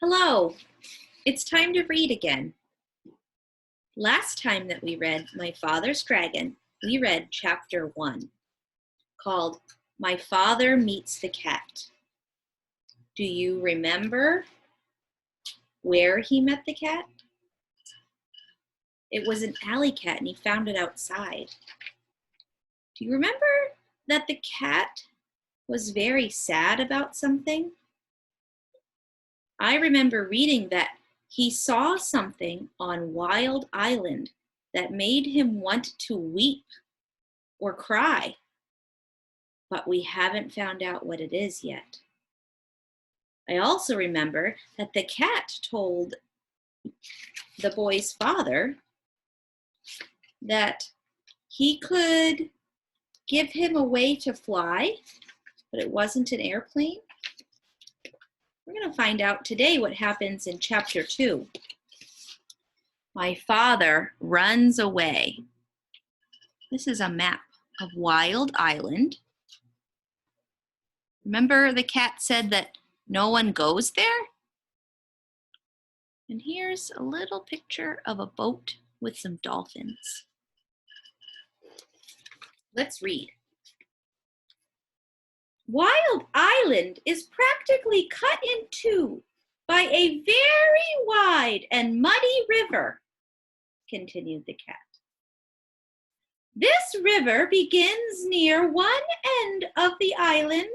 Hello, it's time to read again. Last time that we read My Father's Dragon, we read chapter 1, called My Father Meets the Cat. Do you remember where he met the cat? It was an alley cat and he found it outside. Do you remember that the cat was very sad about something? I remember reading that he saw something on Wild Island that made him want to weep or cry, but we haven't found out what it is yet. I also remember that the cat told the boy's father that he could give him a way to fly, but it wasn't an airplane. We're going to find out today what happens in chapter 2. My father runs away. This is a map of Wild Island. Remember the cat said that no one goes there? And here's a little picture of a boat with some dolphins. Let's read. Wild Island is practically cut in two by a very wide and muddy river, continued the cat. This river begins near one end of the island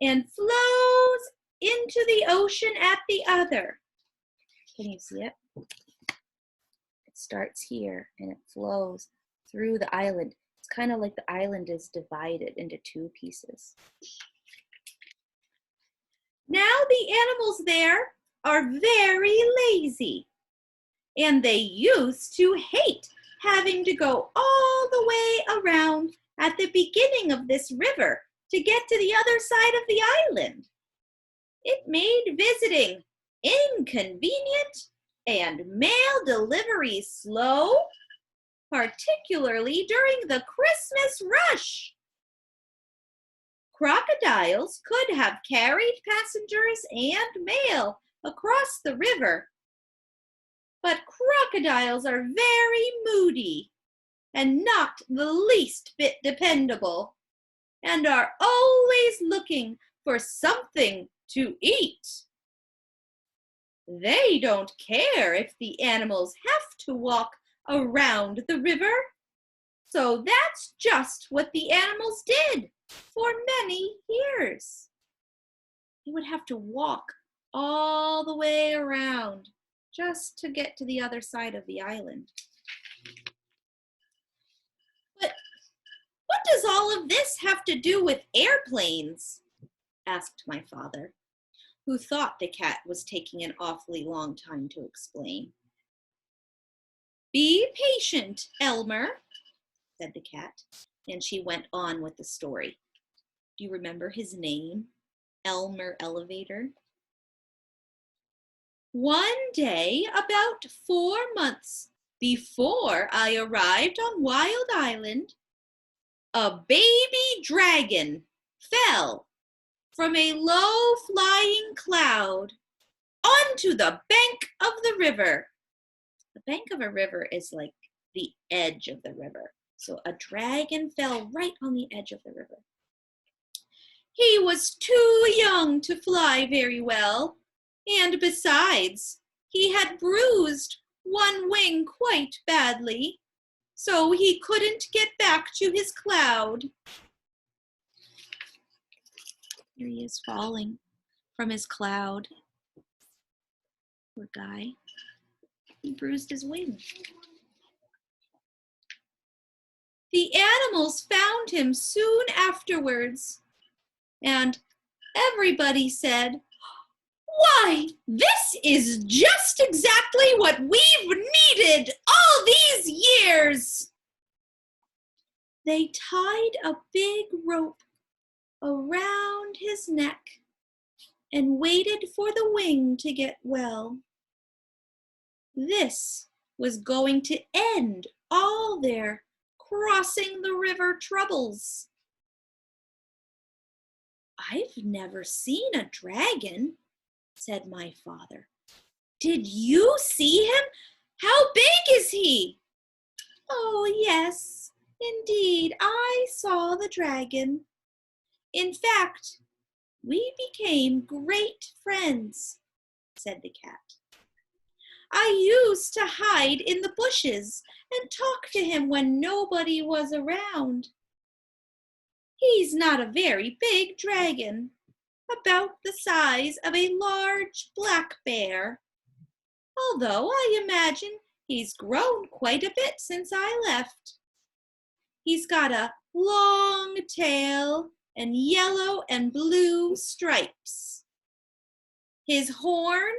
and flows into the ocean at the other. Can you see it? It starts here and it flows through the island. It's kind of like the island is divided into two pieces. Now the animals there are very lazy, and they used to hate having to go all the way around at the beginning of this river to get to the other side of the island. It made visiting inconvenient and mail delivery slow, particularly during the Christmas rush. Crocodiles could have carried passengers and mail across the river, but crocodiles are very moody and not the least bit dependable, and are always looking for something to eat. They don't care if the animals have to walk around the river, so that's just what the animals did for many years. They would have to walk all the way around just to get to the other side of the island. But what does all of this have to do with airplanes? Asked my father, who thought the cat was taking an awfully long time to explain. Be patient, Elmer, said the cat, and she went on with the story. Do you remember his name? Elmer Elevator. One day, about 4 months before I arrived on Wild Island, a baby dragon fell from a low-flying cloud onto the bank of the river. The bank of a river is like the edge of the river. So a dragon fell right on the edge of the river. He was too young to fly very well, and besides, he had bruised one wing quite badly, so he couldn't get back to his cloud. Here he is falling from his cloud. Poor guy. He bruised his wing. The animals found him soon afterwards, and everybody said, "Why, this is just exactly what we've needed all these years." They tied a big rope around his neck and waited for the wing to get well. This was going to end all their crossing the river troubles. "I've never seen a dragon," said my father, Did you see him? How big is he? Oh, yes, indeed, I saw the dragon. In fact, we became great friends, said the cat. I used to hide in the bushes and talk to him when nobody was around. He's not a very big dragon, about the size of a large black bear, although I imagine he's grown quite a bit since I left. He's got a long tail and yellow and blue stripes. His horn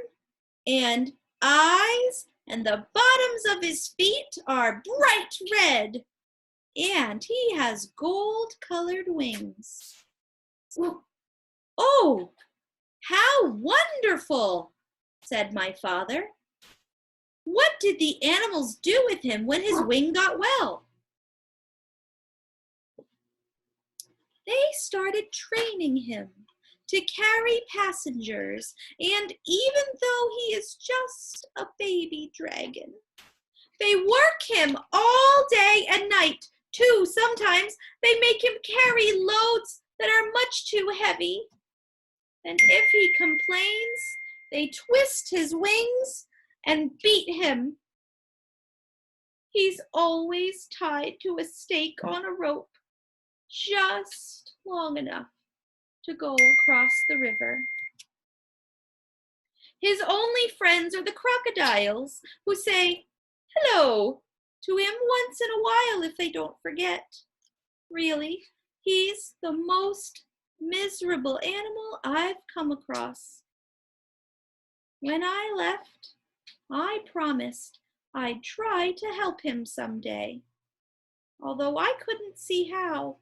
and eyes and the bottoms of his feet are bright red, and he has gold-colored wings. Oh, how wonderful, said my father. What did the animals do with him when his wing got well? They started training him to carry passengers, and even though he is just a baby dragon, they work him all day and night, too. Sometimes they make him carry loads that are much too heavy. And if he complains, they twist his wings and beat him. He's always tied to a stake on a rope, just long enough to go across the river. His only friends are the crocodiles, who say hello to him once in a while if they don't forget. Really, he's the most miserable animal I've come across. When I left, I promised I'd try to help him someday, although I couldn't see how.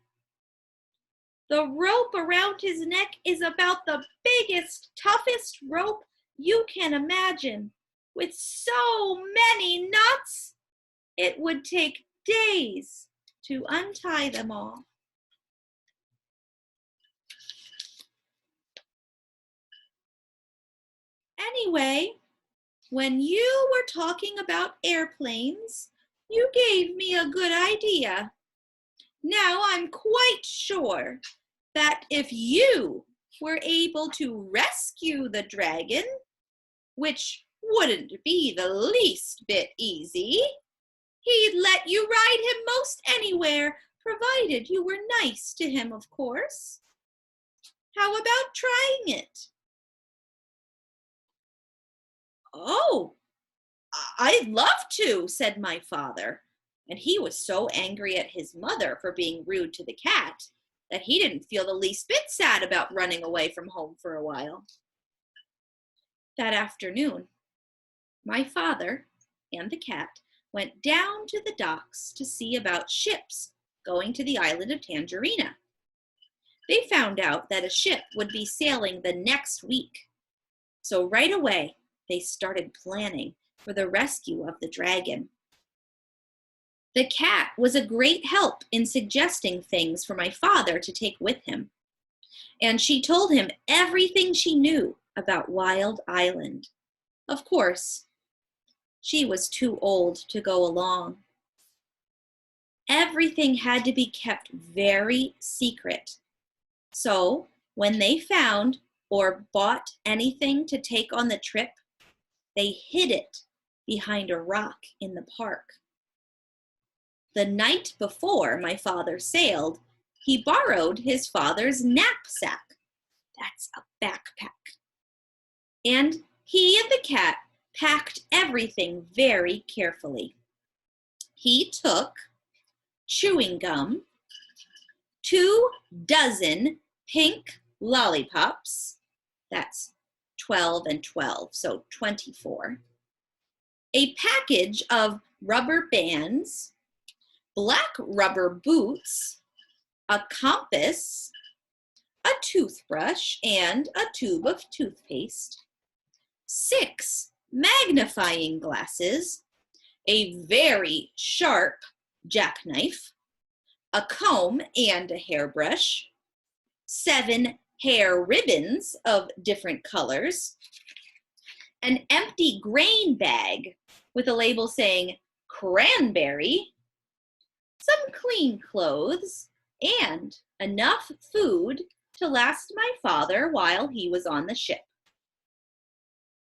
The rope around his neck is about the biggest, toughest rope you can imagine. With so many knots, it would take days to untie them all. Anyway, when you were talking about airplanes, you gave me a good idea. Now I'm quite sure that if you were able to rescue the dragon, which wouldn't be the least bit easy, he'd let you ride him most anywhere, provided you were nice to him, of course. How about trying it? Oh, I'd love to, said my father, and he was so angry at his mother for being rude to the cat that he didn't feel the least bit sad about running away from home for a while. That afternoon, my father and the cat went down to the docks to see about ships going to the island of Tangerina. They found out that a ship would be sailing the next week. So right away, they started planning for the rescue of the dragon. The cat was a great help in suggesting things for my father to take with him, and she told him everything she knew about Wild Island. Of course, she was too old to go along. Everything had to be kept very secret. So when they found or bought anything to take on the trip, they hid it behind a rock in the park. The night before my father sailed, he borrowed his father's knapsack. That's a backpack. And he and the cat packed everything very carefully. He took chewing gum, 24 pink lollipops, that's 12 and 12, so 24, a package of rubber bands, black rubber boots, a compass, a toothbrush, and a tube of toothpaste, 6 magnifying glasses, a very sharp jackknife, a comb and a hairbrush, 7 hair ribbons of different colors, an empty grain bag with a label saying cranberry, some clean clothes, and enough food to last my father while he was on the ship.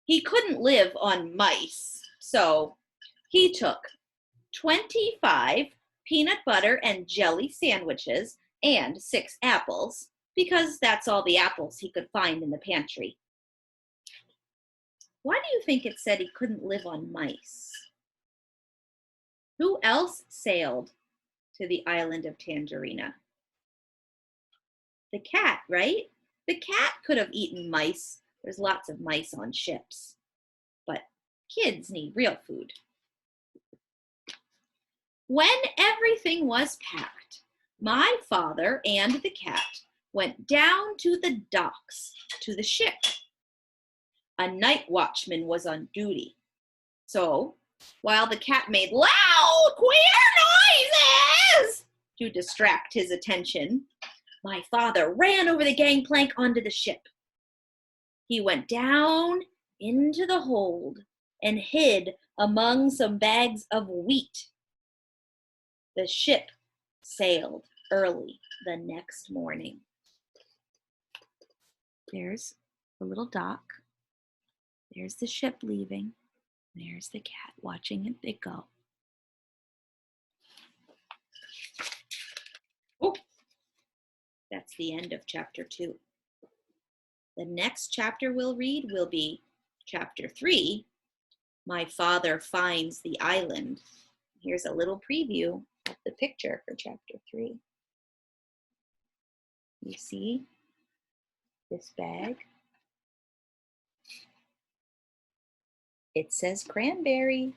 He couldn't live on mice, so he took 25 peanut butter and jelly sandwiches and 6 apples, because that's all the apples he could find in the pantry. Why do you think it said he couldn't live on mice? Who else sailed to the island of Tangerina? The cat, right? The cat could have eaten mice. There's lots of mice on ships, but kids need real food. When everything was packed, my father and the cat went down to the docks to the ship. A night watchman was on duty. So, while the cat made loud, queer noises to distract his attention, my father ran over the gangplank onto the ship. He went down into the hold and hid among some bags of wheat. The ship sailed early the next morning. There's the little dock. There's the ship leaving. There's the cat watching it go. Oh, that's the end of chapter 2. The next chapter we'll read will be chapter 3, My Father Finds the Island. Here's a little preview of the picture for chapter 3. You see this bag? It says cranberry.